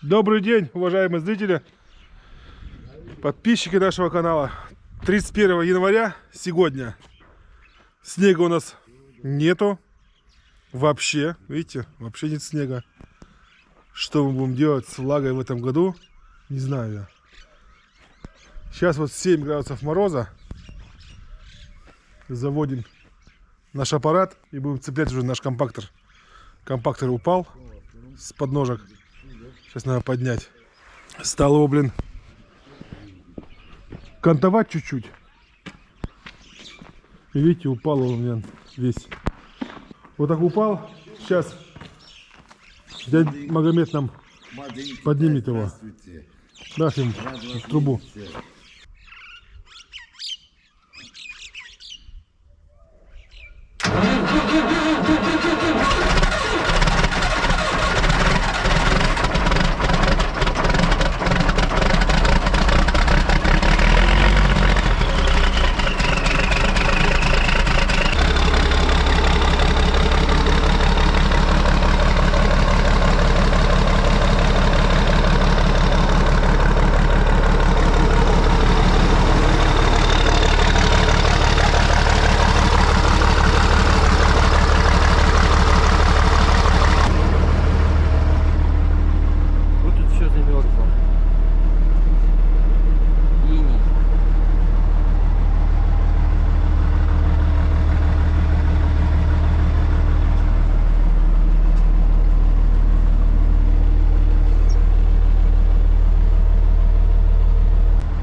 Добрый день, уважаемые зрители, подписчики нашего канала. 31 января сегодня. Снега у нас нету вообще. Видите, вообще нет снега. Что мы будем делать с влагой в этом году, не знаю я. Сейчас вот 7 градусов мороза. Заводим наш аппарат и будем цеплять уже наш компактор. Компактор упал с подножек. Сейчас надо поднять. Стал его, блин, кантовать чуть-чуть. И видите, упал он у меня весь. Вот так упал. Сейчас дядя Магомед нам поднимет его. Дашь им трубу.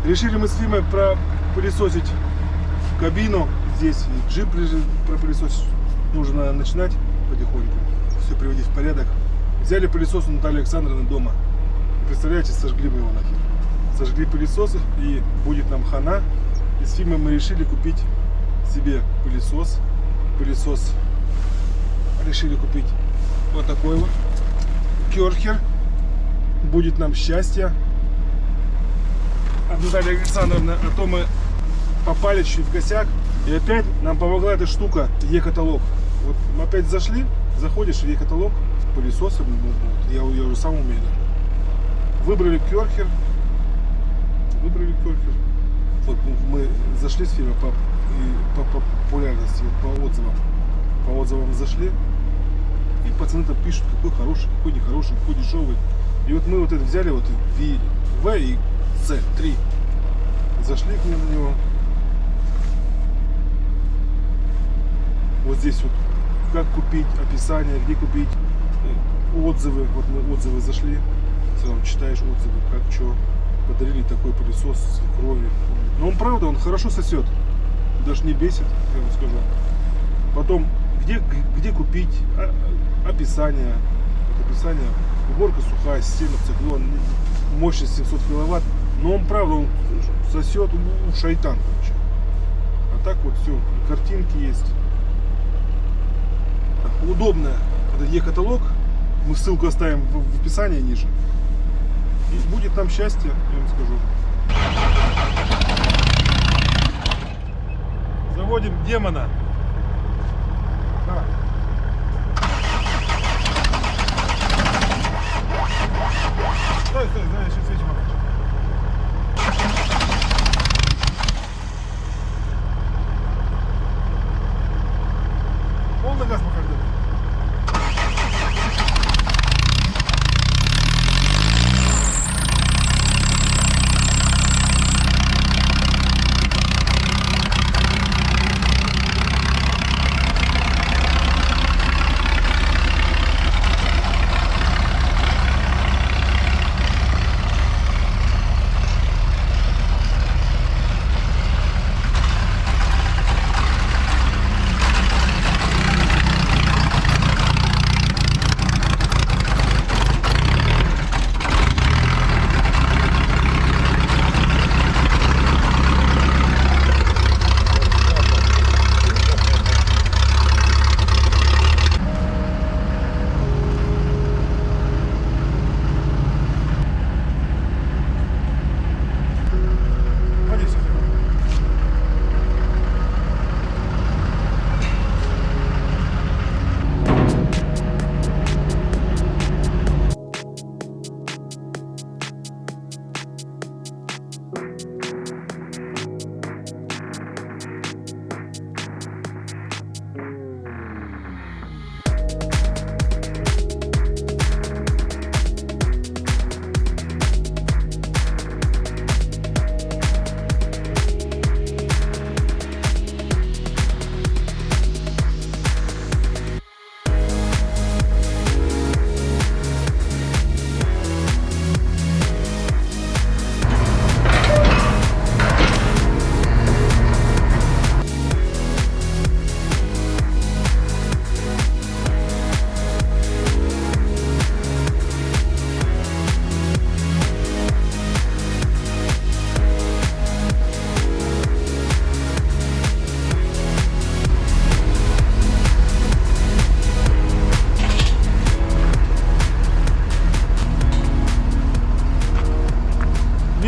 Решили мы с Фимой пропылесосить кабину. Здесь джип пропылесосить. Нужно начинать потихоньку. Все приводить в порядок. Взяли пылесос у Натальи Александровны дома. Представляете, сожгли мы его нахер. Сожгли пылесос и будет нам хана. И с Фимой мы решили купить себе пылесос. Пылесос решили купить вот такой вот. Керхер. Будет нам счастье. Наталья Александровна, а то мы попали чуть в косяк. И опять нам помогла эта штука Е-каталог. Вот мы опять зашли, заходишь в Е-каталог, пылесосы, я уже сам умею даже. Выбрали керхер. Вот мы зашли с фильма по популярности, по отзывам зашли. И пацаны там пишут, какой хороший, какой нехороший, какой дешевый. И вот мы вот это взяли, вот В и С3. Зашли к ним на него. Вот здесь вот как купить, описание, где купить, отзывы. Вот мы отзывы зашли. Сразу читаешь отзывы, как что. Подарили такой пылесос с кровью. Но он правда, он хорошо сосет. Даже не бесит, я вам скажу. Потом, где купить, описание. Вот описание. Уборка сухая, система циклон, мощность 700 киловатт. Но он, правда, он сосет, шайтан, короче. А так вот все, картинки есть. Удобно. Это Е-каталог. Мы ссылку оставим в описании ниже. И будет нам счастье, я вам скажу. Заводим демона. Да. Стой, я сейчас свечу могу. Полный газ пока ждет.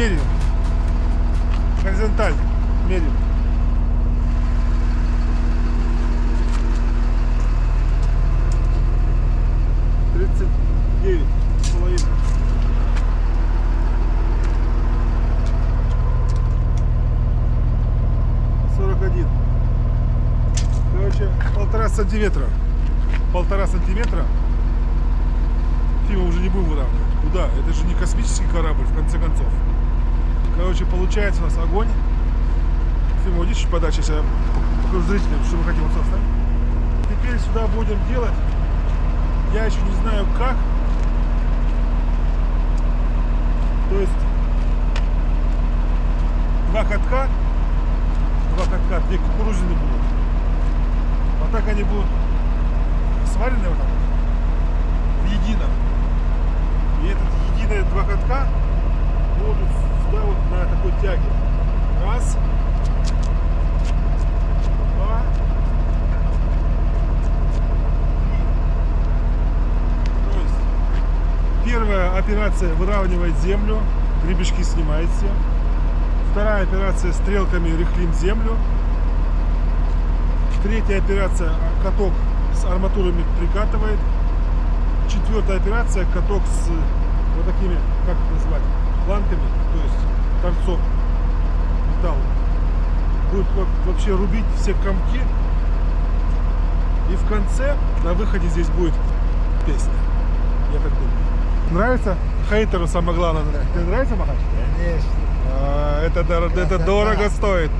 Меряем. Горизонтально. Меряем. Короче, 1,5 сантиметра. 1,5 сантиметра. Фима уже не будем выравнивать. Куда? Это же не космический корабль, в конце концов. Короче, получается у нас огонь. Фима, уйди чуть подальше, сейчас я покажу зрителям, что мы хотим вот составить. Теперь сюда будем делать. Я еще не знаю как. То есть два катка, две кукурузины будут. Вот так они будут сварены вот так в едино. И этот единые два катка будут сюда вот на такой тяге. Раз, два, три. То есть первая операция выравнивает землю, гребешки снимает все. Вторая операция стрелками рыхлим землю. Третья операция каток с арматурами прикатывает. Четвертая операция каток с вот такими, как это назвать, планками, то есть торцом металла. Будет вообще рубить все комки. И в конце, на выходе, здесь будет песня. Я так думаю. Нравится? Хейтеру самое главное. Тебе нравится махать? Конечно. Это дорого стоит.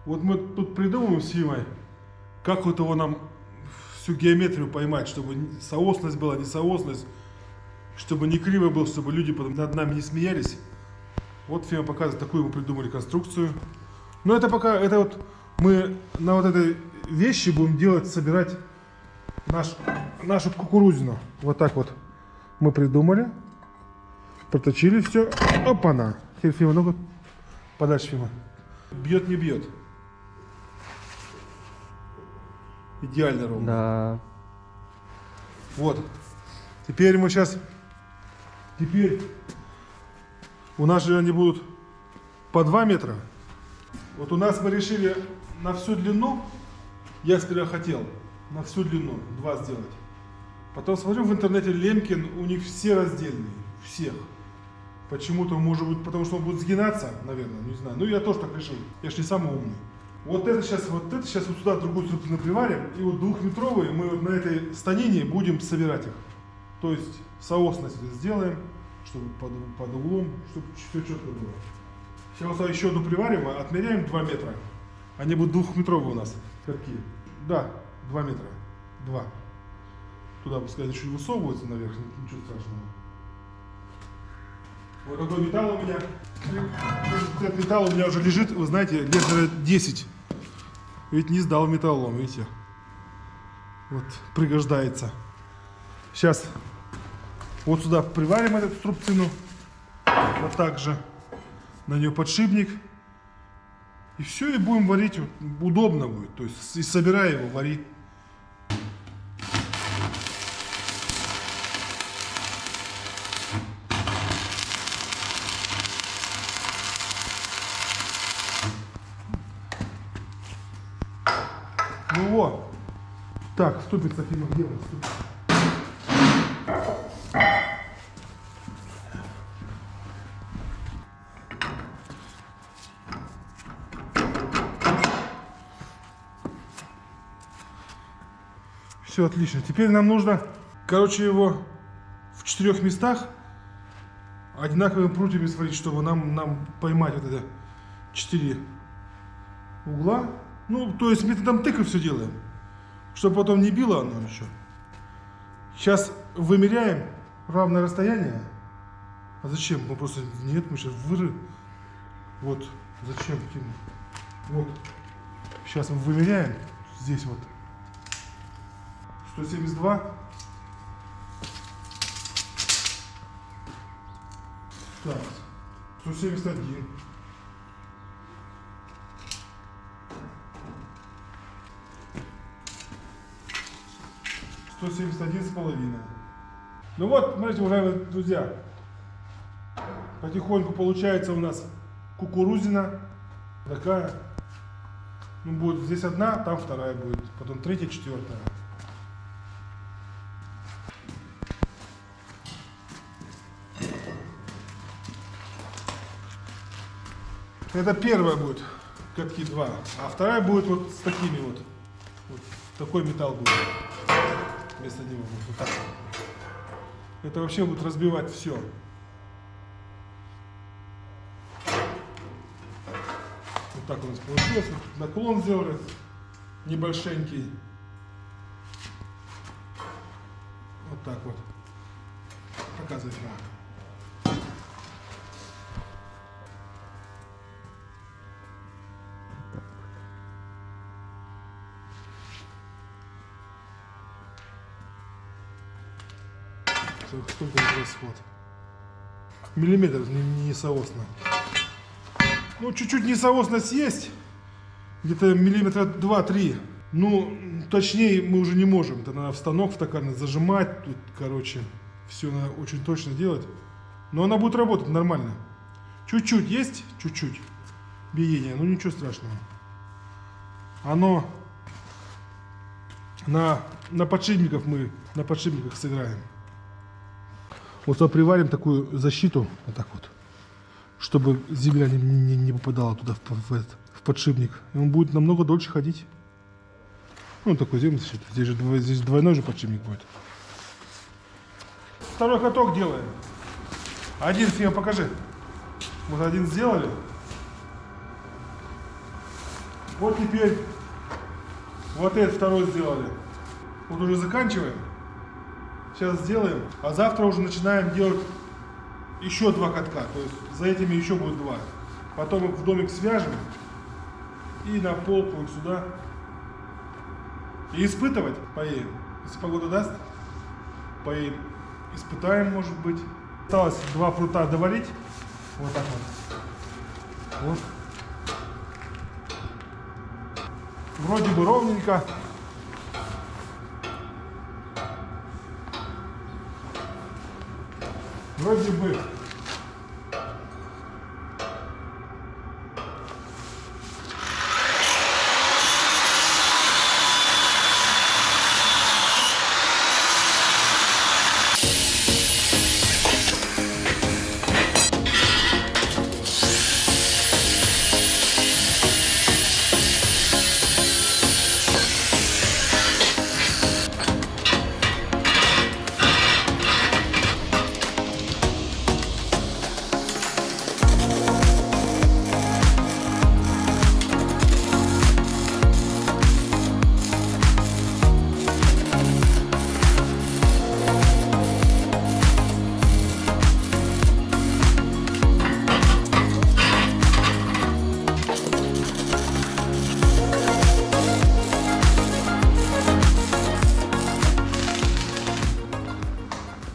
Вот мы тут придумываем с Фимой, как вот его нам всю геометрию поймать, чтобы соосность была, не соосность, чтобы не криво был, чтобы люди потом над нами не смеялись. Вот Фима показывает, такую мы придумали конструкцию. Но это пока, это вот мы на вот этой вещи будем делать, собирать нашу кукурузину. Вот так вот мы придумали, проточили все. Опа-на! Теперь Фима, ну-ка, подальше, Фима. Бьет, не бьет. Идеально ровно. Да. Вот. Теперь мы сейчас... Теперь у нас же они будут по 2 метра. Вот у нас мы решили на всю длину. Я сперва хотел на всю длину 2 сделать. Потом смотрю в интернете, Лемкин, у них все раздельные. Всех. Почему-то, может быть, потому что он будет сгинаться, наверное, не знаю. Ну, я тоже так решил. Я же не самый умный. Вот это сейчас вот сюда другую структуру приварим. И вот 2-метровые мы вот на этой станине будем собирать их. То есть соосность сделаем, чтобы под углом, чтобы все четко было. Сейчас еще одну приварим, отмеряем 2 метра. Они будут 2-метровые у нас. Какие? Да, 2 метра. 2. Туда, пускай чуть высовывается наверх, ничего страшного. Вот такой металл у меня. Этот металл у меня уже лежит, вы знаете, лет 10. Ведь не сдал металлолом, видите. Вот, пригождается. Сейчас вот сюда приварим эту струбцину. Вот так же. На нее подшипник. И все, и будем варить. Удобно будет. То есть, и собирай его, вари. Так, ступица, Фима, где он? Ступица. Все отлично. Теперь нам нужно, короче, его в 4 местах одинаковыми прутьями сварить, чтобы нам поймать вот это 4 угла. Ну, то есть методом тыка все делаем, чтобы потом не било оно еще. Сейчас вымеряем равное расстояние. А зачем? Мы просто... Нет, мы сейчас Вот. Зачем? Вот. Сейчас мы вымеряем. Здесь вот. 172. Так. 171. 171,5. Ну вот, смотрите, уважаемые друзья, потихоньку получается у нас кукурузина такая. Ну, будет здесь одна, там вторая будет, потом третья, четвертая. Это первая будет, катки 2, а вторая будет вот с такими вот. Вот такой металл будет. Вместо него будет вот так. Это вообще будет разбивать все. Вот так у нас получилось. Вот наклон сделали небольшенький. Вот так вот. Показывать надо. Сколько расход? Миллиметр несоосно. Ну, чуть-чуть несоосность есть. Где-то миллиметра 2-3. Ну, точнее мы уже не можем. Это надо в станок в токарный зажимать. Тут, короче, все надо очень точно делать. Но она будет работать нормально. Чуть-чуть есть, чуть-чуть биение, но ничего страшного. Оно на подшипниках мы на подшипниках сыграем. Вот сюда приварим такую защиту, вот так вот, чтобы земля не попадала туда в подшипник. И он будет намного дольше ходить. Ну, такой земный защита. Здесь двойной же подшипник будет. Второй каток делаем. Один, Фима, покажи. Вот один сделали. Вот теперь вот этот второй сделали. Вот уже заканчиваем. Сейчас сделаем, а завтра уже начинаем делать еще 2 катка. То есть за этими еще будет 2. Потом их в домик свяжем и на полку вот сюда. И испытывать поедем. Если погода даст, поедем. Испытаем, может быть. Осталось 2 прута доварить. Вот так вот. Вот. Вроде бы ровненько. Вроде бы.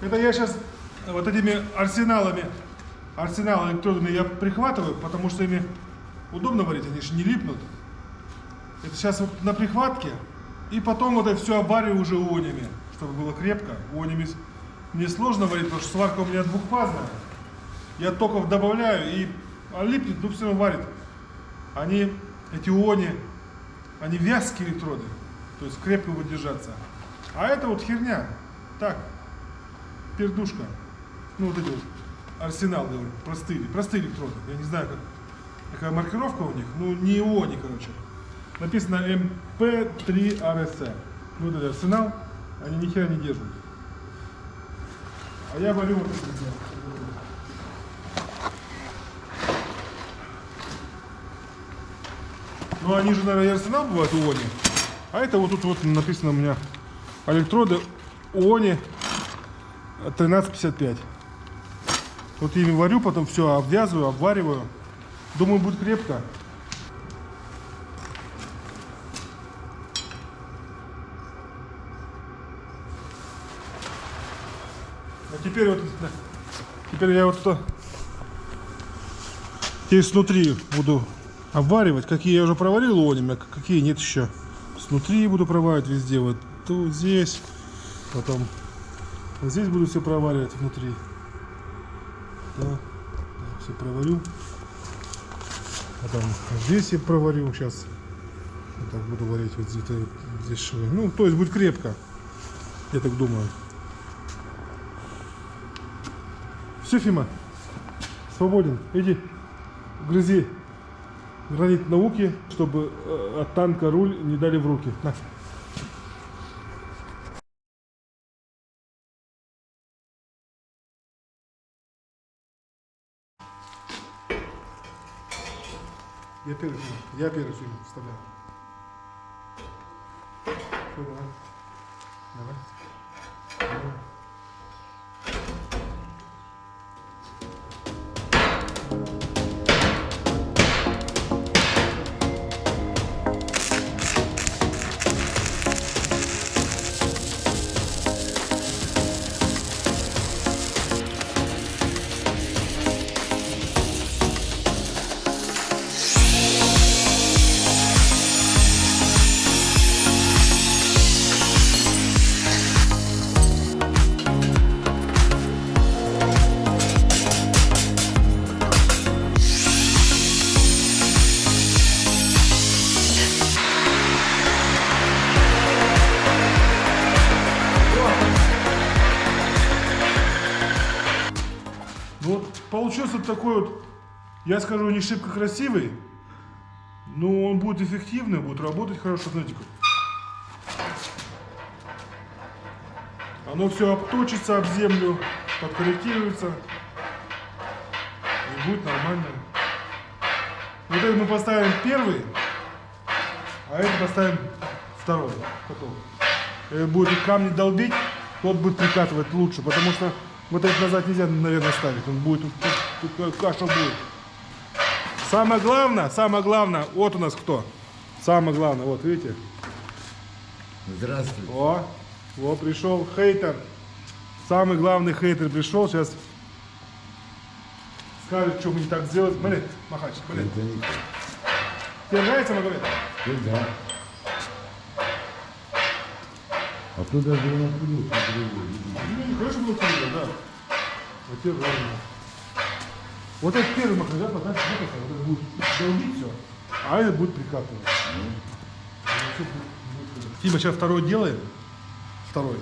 Это я сейчас вот этими арсеналами электродами я прихватываю, потому что ими удобно варить, они же не липнут. Это сейчас вот на прихватке, и потом вот это все обвариваю уже уонями, чтобы было крепко. Уонями мне сложно варить, потому что сварка у меня двухфазная. Я токов добавляю, и липнет, но все равно варит. Эти уони, они вязкие электроды. То есть крепко будет держаться. А это вот херня. Так, пердушка. Ну вот эти вот арсенал, говорю, простые электроды. Я не знаю, какая маркировка у них. Ну не ИОНИ, короче. Написано MP3RSC. Вот этот арсенал, они ни хера не держат. А я варю вот это. Ну они же, наверное, и арсенал бывают у ИОНИ. А это вот тут вот написано у меня электроды ИОНИ 1355. Вот ими варю, потом все обвязываю, обвариваю. Думаю, будет крепко. А теперь вот, теперь я вот что, здесь внутри буду обваривать. Какие я уже проварил ионами, а какие нет еще. Снутри буду проваривать везде. Вот тут, здесь. Потом вот здесь буду все проваривать внутри. Да. Все проварю. Потом здесь я проварю. Сейчас вот так буду варить вот здесь швы. Ну, то есть будет крепко. Я так думаю. Все, Фима, свободен. Иди, грызи гранит науки, чтобы от танка руль не дали в руки. На. Я первый фильм вставляю. Все, давай. Давай. Вот получился такой вот, я скажу, не шибко красивый, но он будет эффективный, будет работать хорошо, знаете как. Оно все обточится об землю, подкорректируется и будет нормально. Вот это мы поставим первый, а это поставим второй. Потом. Будет камни долбить, тот будет прикатывать лучше, потому что вот этот назад нельзя, наверное, ставить. Он будет, тут каша будет. Самое главное, вот у нас кто. Самое главное, вот видите. Здравствуйте. О, пришел хейтер. Самый главный хейтер пришел. Сейчас скажет, что мы не так сделать. Блин, Махач, блин. Тебе нравится Магомед? Да. А кто даже не открыл? Ну, хорошо было открыл, да. Вот тебе главное. Вот этот первый Махач, да, вот это будет долбить все, а это будет прикатывать. Тима, сейчас второй делаем. Второй.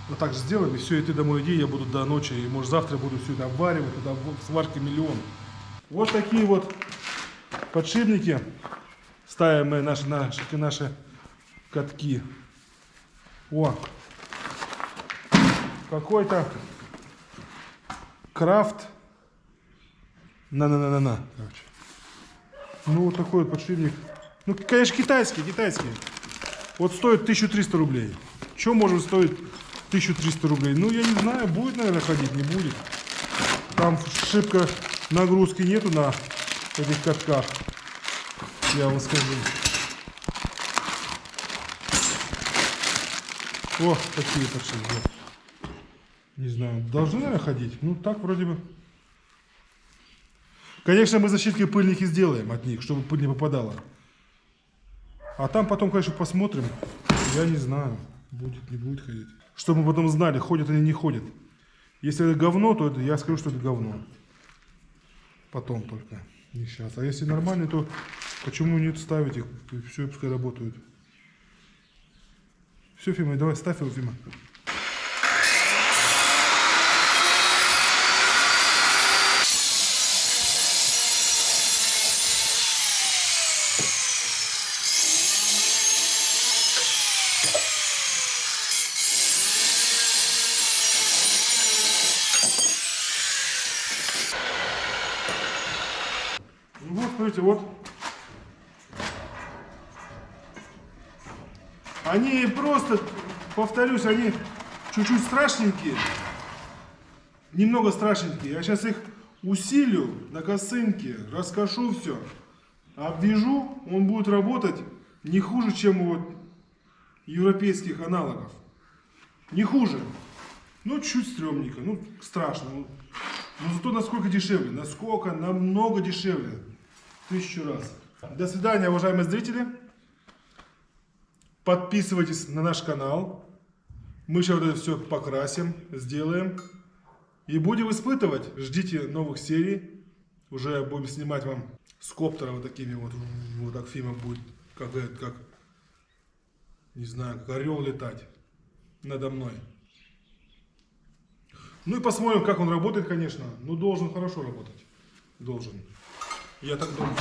Вот так же сделаем, и все, и ты домой иди, я буду до ночи, и может завтра буду все это обваривать, тогда сварки миллион. Вот такие вот подшипники ставим мы наши катки. О, какой-то крафт. На. Короче. Ну вот такой вот подшипник. Ну, конечно, китайский. Вот стоит 1300 рублей. Что может стоить 1300 рублей? Ну, я не знаю, будет, наверное, ходить, не будет. Там шибко нагрузки нету на этих катках. Я вам скажу. О, такие подшипники. Не знаю, должны, наверное, ходить. Ну, так вроде бы. Конечно, мы защиткой пыльники сделаем от них, чтобы пыль не попадала. А там потом, конечно, посмотрим. Я не знаю, будет, не будет ходить. Чтобы мы потом знали, ходят или не ходят. Если это говно, то я скажу, что это говно. Потом только, не сейчас. А если нормально, то почему нет ставить их? Все, пускай работают. Все, Фима, давай ставь его, Фима. Ну вот, смотрите, вот. Они просто, повторюсь, они чуть-чуть страшненькие. Немного страшненькие. Я сейчас их усилю на косынке, раскашу все. Обвяжу, он будет работать не хуже, чем у вот европейских аналогов. Не хуже. Ну, чуть стрёмненько, ну, страшно. Но зато насколько дешевле. Насколько, намного дешевле. 1000 раз. До свидания, уважаемые зрители. Подписывайтесь на наш канал. Мы сейчас вот это все покрасим, сделаем. И будем испытывать. Ждите новых серий. Уже будем снимать вам с коптера вот такими вот. Вот так Фима будет, как не знаю, как орел летать надо мной. Ну и посмотрим, как он работает, конечно. Ну, должен хорошо работать. Должен. Я так думаю.